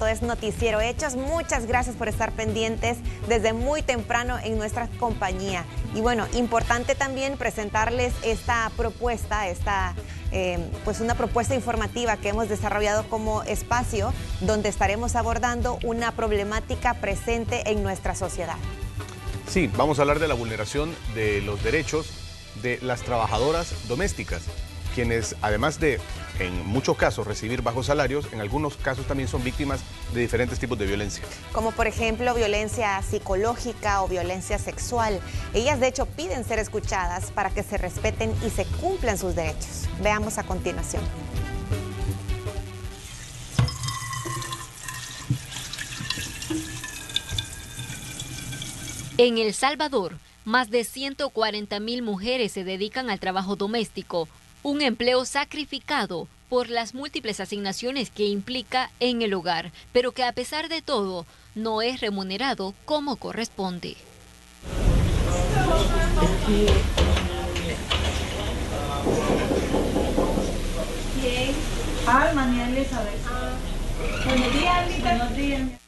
Esto es Noticiero Hechos. Muchas gracias por estar pendientes desde muy temprano en nuestra compañía. Y bueno, importante también presentarles esta propuesta, pues una propuesta informativa que hemos desarrollado como espacio donde estaremos abordando una problemática presente en nuestra sociedad. Sí, vamos a hablar de la vulneración de los derechos de las trabajadoras domésticas, quienes además de, en muchos casos, recibir bajos salarios, en algunos casos también son víctimas de diferentes tipos de violencia. Como por ejemplo violencia psicológica o violencia sexual. Ellas de hecho piden ser escuchadas para que se respeten y se cumplan sus derechos. Veamos a continuación. En El Salvador, más de 140.000 mujeres se dedican al trabajo doméstico, un empleo sacrificado por las múltiples asignaciones que implica en el hogar, pero que a pesar de todo no es remunerado como corresponde.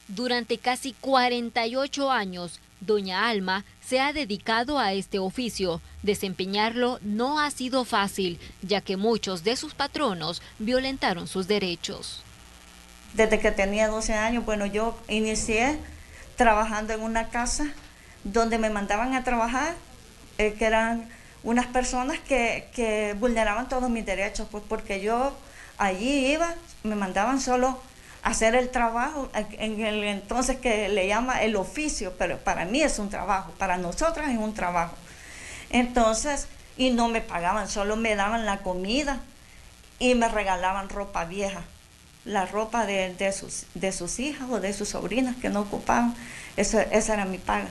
Durante casi 48 años, doña Alma se ha dedicado a este oficio. Desempeñarlo no ha sido fácil, ya que muchos de sus patronos violentaron sus derechos. Desde que tenía 12 años, bueno, yo inicié trabajando en una casa donde me mandaban a trabajar, que eran unas personas que vulneraban todos mis derechos, pues porque yo allí iba, me mandaban solo hacer el trabajo, en el entonces que le llama el oficio, pero para mí es un trabajo, para nosotras es un trabajo. Entonces, y no me pagaban, solo me daban la comida y me regalaban ropa vieja, la ropa de sus hijas o de sus sobrinas que no ocupaban, esa era mi paga.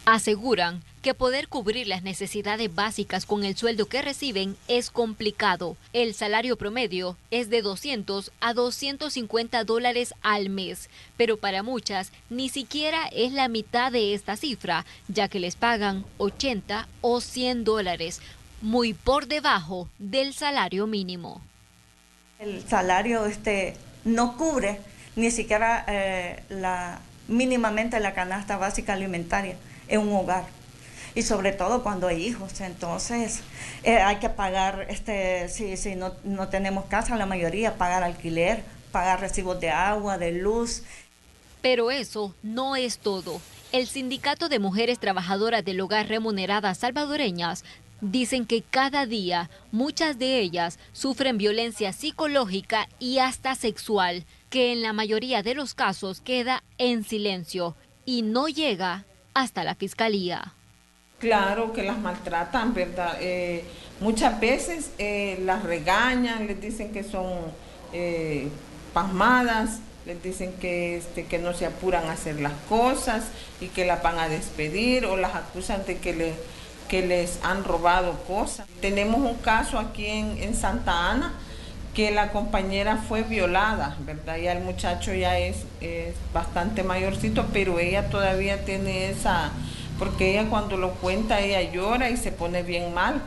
Aseguran que poder cubrir las necesidades básicas con el sueldo que reciben es complicado. El salario promedio es de $200 a $250 al mes, pero para muchas ni siquiera es la mitad de esta cifra, ya que les pagan $80 o $100, muy por debajo del salario mínimo. El salario no cubre ni siquiera mínimamente la canasta básica alimentaria en un hogar, y sobre todo cuando hay hijos. Entonces hay que pagar, si no tenemos casa, la mayoría pagar alquiler, pagar recibos de agua, de luz. Pero eso no es todo. El Sindicato de Mujeres Trabajadoras del Hogar Remuneradas Salvadoreñas dicen que cada día muchas de ellas sufren violencia psicológica y hasta sexual, que en la mayoría de los casos queda en silencio y no llega hasta la fiscalía. Claro que las maltratan, ¿verdad? Muchas veces las regañan, les dicen que son pasmadas, les dicen que no se apuran a hacer las cosas y que las van a despedir, o las acusan de que les han robado cosas. Tenemos un caso aquí en Santa Ana, que la compañera fue violada, ¿verdad? Ya el muchacho ya es bastante mayorcito, pero ella todavía tiene porque ella cuando lo cuenta, ella llora y se pone bien mal.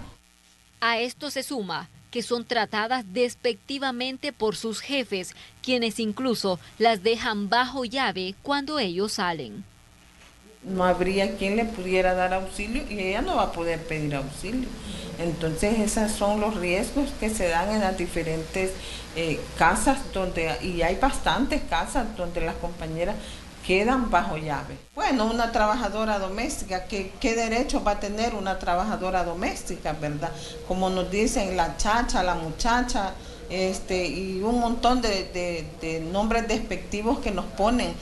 A esto se suma que son tratadas despectivamente por sus jefes, quienes incluso las dejan bajo llave cuando ellos salen. No habría quien le pudiera dar auxilio y ella no va a poder pedir auxilio. Entonces esos son los riesgos que se dan en las diferentes casas, y hay bastantes casas donde las compañeras quedan bajo llave. Bueno, una trabajadora doméstica, ¿qué derecho va a tener una trabajadora doméstica, verdad? Como nos dicen, la chacha, la muchacha, y un montón de nombres despectivos que nos ponen.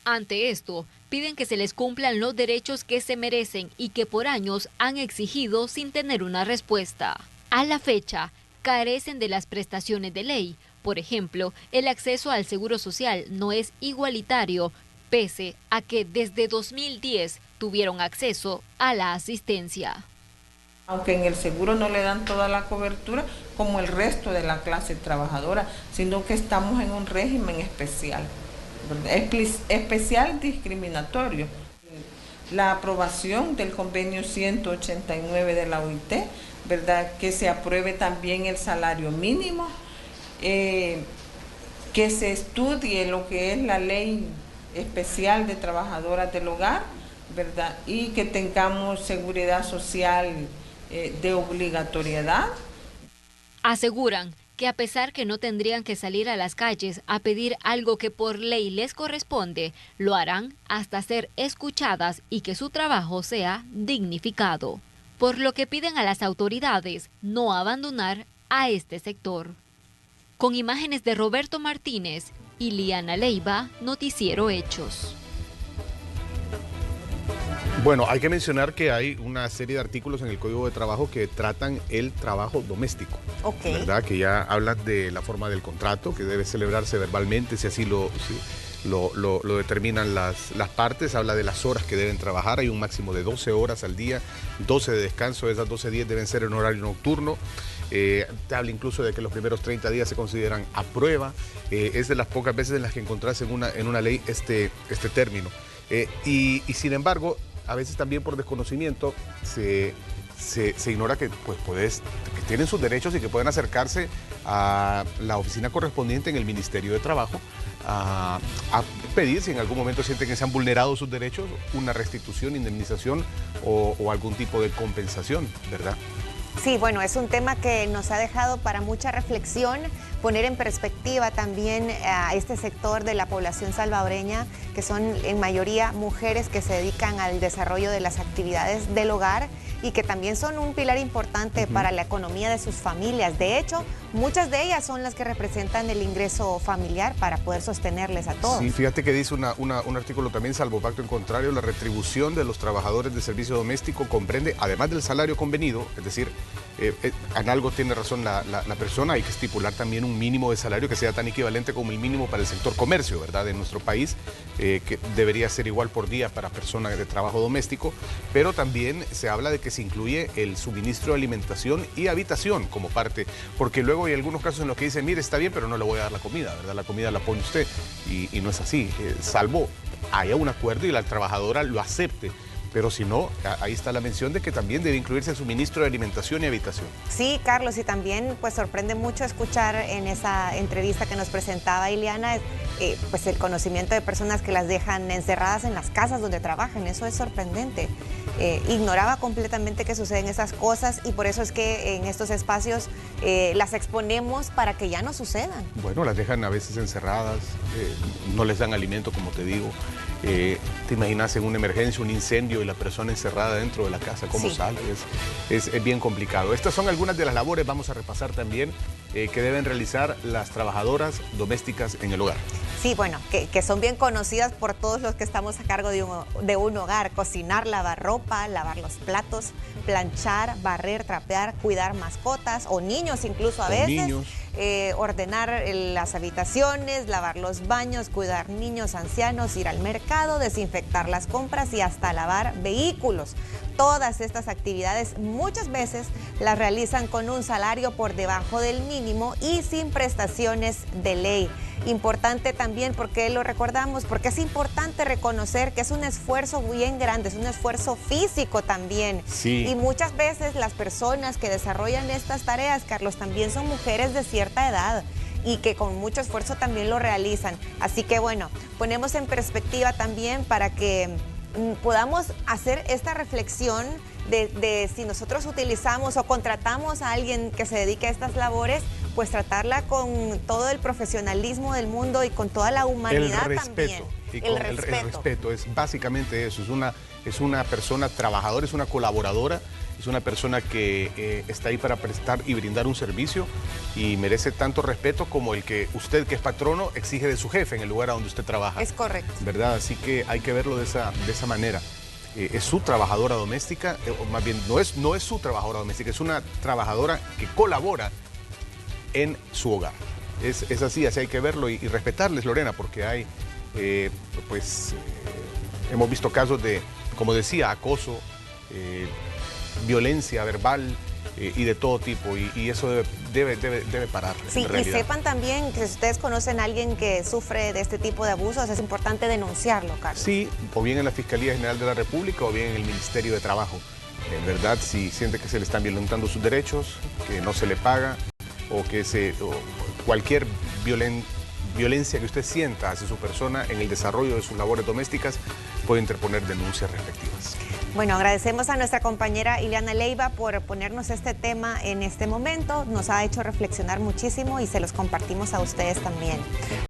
Ante esto, piden que se les cumplan los derechos que se merecen y que por años han exigido sin tener una respuesta. A la fecha, carecen de las prestaciones de ley. Por ejemplo, el acceso al seguro social no es igualitario, pese a que desde 2010 tuvieron acceso a la asistencia. Aunque en el seguro no le dan toda la cobertura como el resto de la clase trabajadora, sino que estamos en un régimen especial, especial discriminatorio. La aprobación del convenio 189 de la OIT, ¿verdad? Que se apruebe también el salario mínimo, que se estudie lo que es la ley especial de trabajadoras del hogar, ¿verdad? Y que tengamos seguridad social de obligatoriedad. Aseguran que a pesar que no tendrían que salir a las calles a pedir algo que por ley les corresponde, lo harán hasta ser escuchadas y que su trabajo sea dignificado. Por lo que piden a las autoridades no abandonar a este sector. Con imágenes de Roberto Martínez y Liana Leiva, Noticiero Hechos. Bueno, hay que mencionar que hay una serie de artículos en el Código de Trabajo que tratan el trabajo doméstico, ¿verdad? Que ya hablan de la forma del contrato, que debe celebrarse verbalmente, si así lo determinan las partes. Habla de las horas que deben trabajar, hay un máximo de 12 horas al día, 12 de descanso, esas 12 días deben ser en horario nocturno. Te habla incluso de que los primeros 30 días se consideran a prueba. Es de las pocas veces en las que encontrás en una ley este término. Y sin embargo, a veces también por desconocimiento se ignora que que tienen sus derechos y que pueden acercarse a la oficina correspondiente en el Ministerio de Trabajo a pedir, si en algún momento sienten que se han vulnerado sus derechos, una restitución, indemnización o algún tipo de compensación, ¿verdad? Sí, bueno, es un tema que nos ha dejado para mucha reflexión, poner en perspectiva también a este sector de la población salvadoreña, que son en mayoría mujeres que se dedican al desarrollo de las actividades del hogar y que también son un pilar importante para la economía de sus familias. De hecho, muchas de ellas son las que representan el ingreso familiar para poder sostenerles a todos. Sí, fíjate que dice un artículo también, salvo pacto en contrario, la retribución de los trabajadores de servicio doméstico comprende, además del salario convenido, es decir, en algo tiene razón la persona, hay que estipular también un mínimo de salario que sea tan equivalente como el mínimo para el sector comercio, ¿verdad? En nuestro país, que debería ser igual por día para personas de trabajo doméstico, pero también se habla de que se incluye el suministro de alimentación y habitación como parte, porque luego hay algunos casos en los que dicen, mire, está bien, pero no le voy a dar la comida, ¿verdad? La comida la pone usted, y no es así, salvo haya un acuerdo y la trabajadora lo acepte. Pero si no, ahí está la mención de que también debe incluirse el suministro de alimentación y habitación. Sí, Carlos, y también pues sorprende mucho escuchar en esa entrevista que nos presentaba Ileana, pues el conocimiento de personas que las dejan encerradas en las casas donde trabajan. Eso es sorprendente. Ignoraba completamente que suceden esas cosas y por eso es que en estos espacios las exponemos para que ya no sucedan. Bueno, las dejan a veces encerradas, no les dan alimento, como te digo. Te imaginas en una emergencia, un incendio y la persona encerrada dentro de la casa, ¿cómo sale? Es bien complicado. Estas son algunas de las labores, vamos a repasar también, que deben realizar las trabajadoras domésticas en el hogar. Sí, bueno, que son bien conocidas por todos los que estamos a cargo de un hogar: cocinar, lavar ropa, lavar los platos, planchar, barrer, trapear, cuidar mascotas o niños incluso a veces, ordenar las habitaciones, lavar los baños, cuidar niños, ancianos, ir al mercado, desinfectar las compras y hasta lavar vehículos. Todas estas actividades muchas veces las realizan con un salario por debajo del mínimo y sin prestaciones de ley. Importante también, porque lo recordamos, porque es importante reconocer que es un esfuerzo bien grande, es un esfuerzo físico también. Sí. Y muchas veces las personas que desarrollan estas tareas, Carlos, también son mujeres de cierta edad y que con mucho esfuerzo también lo realizan. Así que bueno, ponemos en perspectiva también para que podamos hacer esta reflexión de si nosotros utilizamos o contratamos a alguien que se dedique a estas labores, pues tratarla con todo el profesionalismo del mundo y con toda la humanidad también. El respeto es básicamente eso, es una persona trabajadora, es una colaboradora, es una persona que está ahí para prestar y brindar un servicio y merece tanto respeto como el que usted, que es patrono, exige de su jefe en el lugar a donde usted trabaja. Es correcto. ¿Verdad? Así que hay que verlo de esa manera. Es su trabajadora doméstica, o más bien no es su trabajadora doméstica, es una trabajadora que colabora en su hogar. Es así hay que verlo y respetarles, Lorena, porque hay, hemos visto casos de, como decía, acoso, violencia verbal y de todo tipo, y eso debe parar. Sí, y sepan también que si ustedes conocen a alguien que sufre de este tipo de abusos, es importante denunciarlo, Carlos. Sí, o bien en la Fiscalía General de la República o bien en el Ministerio de Trabajo. En verdad, si siente que se le están violentando sus derechos, que no se le paga o que cualquier violencia que usted sienta hacia su persona en el desarrollo de sus labores domésticas, puede interponer denuncias respectivas. Bueno, agradecemos a nuestra compañera Ileana Leiva por ponernos este tema en este momento. Nos ha hecho reflexionar muchísimo y se los compartimos a ustedes también.